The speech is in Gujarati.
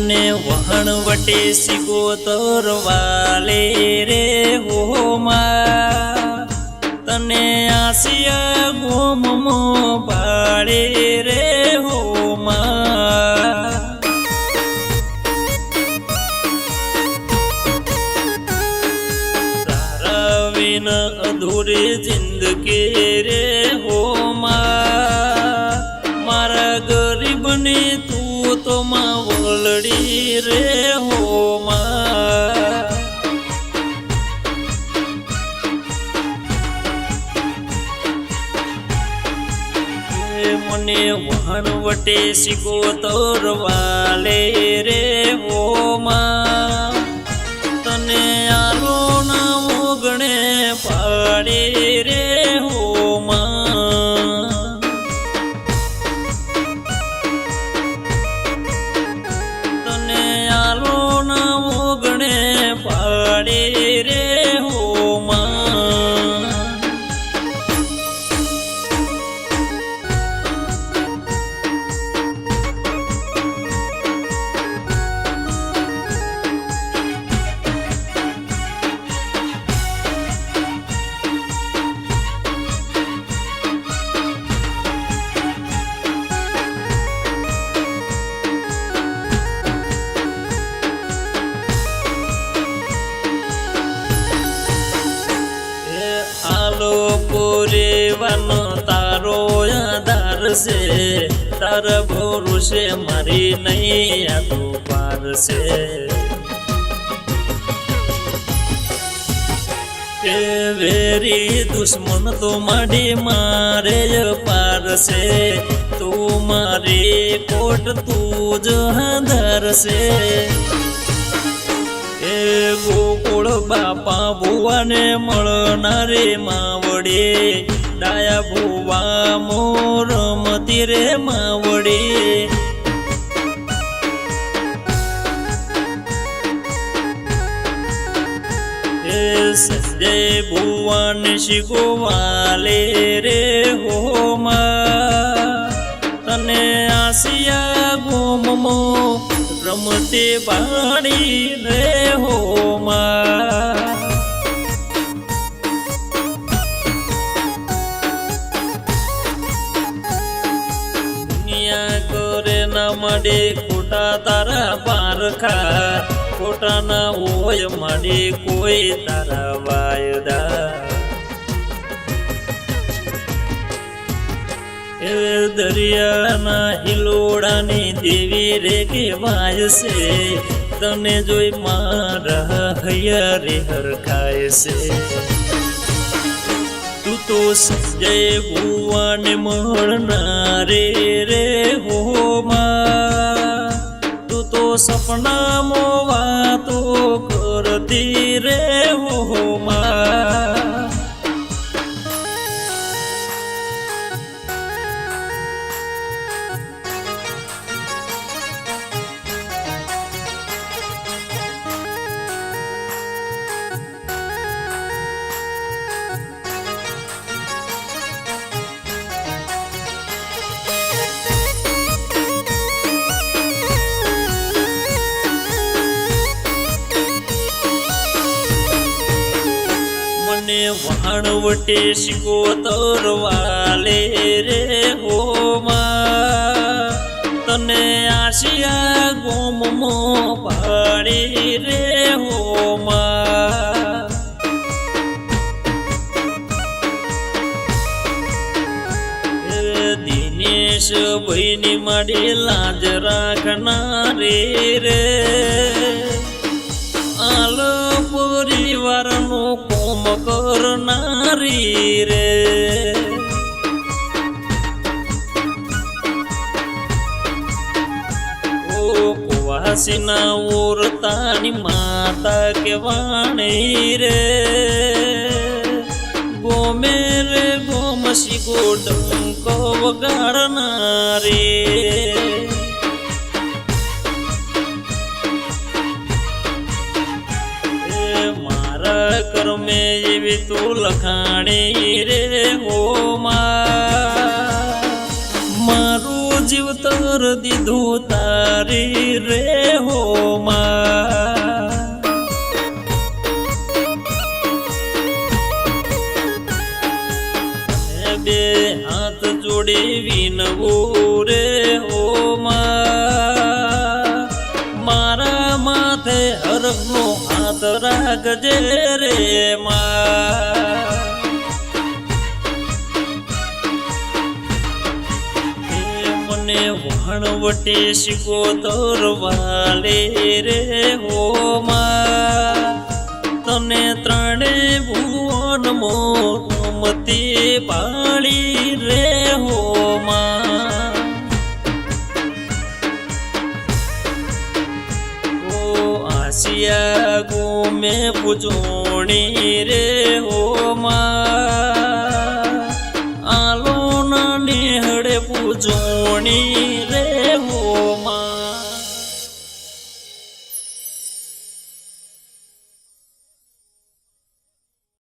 મને વહણવટે સિગોતર વાલે રે હો માં તને આસિયા ગોમમો પાડે રે હો માં તારા વિન અધૂરી જિંદગી રે હો માં મારા ગરીબને તું તો માં વલડી રે હો માં મને વહણવટે સિગોતર વાલે રે હો માં તને આલો ના ઓગણે પાડે રે હો માં તને આલો ના ઓગણે પાડે રે હો માં પોરેવાનો તારો આધાર છે તારા ભરોસે મારી નહીં આ તો પાર છે કે વેરી દુશ્મન તો માડી મારે પાર છે તું મારી કોટ તું જ આધાર છે એ ગોકુળ બાપા ભુવાને મળનારે માવડે ડાયા ભુવા મોરમતી રે માવડે એ સંજય ભુવાને શીખવાલે રે હો માં તને આસિયા ગોમમો રમતે બાણી રે હો માં દુનિયા કરે ના મળે ખોટા તારા પારખા ખોટા ના હોય મળે કોઈ તારા વાયદા એ દરિયાના હિલોડાની દેવી રે કહેવાય છે તને જોઈ મારા હૈયા રે હરખાય છે તું તો સંજય ભુવાને મળનારે રે હો માં તું તો સપનામાં વાતો કરતી રે હો માં વહણવટે સિગોતર વાલે રે હો માં તને આસિયા ગોમમો પાડે રે હો માં દિનેશ ભાઈની માડી લાજ રાખનારે રે આલ પરિવારનો કોમ કરનારી રે ઓ કુવાસીના ઓરતાની માતા કેવાણી રે ગોમે રે ગોમસી ગોડંક વગાડનારી કર્મે એવી તું લખાણી રે હો માં મારું જીવતર દીધું તારી રે હો હરનો હાથ રાખજે રે માં મને વણવટે શિકોતર વાલે રે હો માં તને ત્રણે ભુવન મોમતી પાળી રે હો માં ઓ આસિયા ગુમે પૂજોણી રે હો માં આલો ના નેહડે પૂજોણી રે હો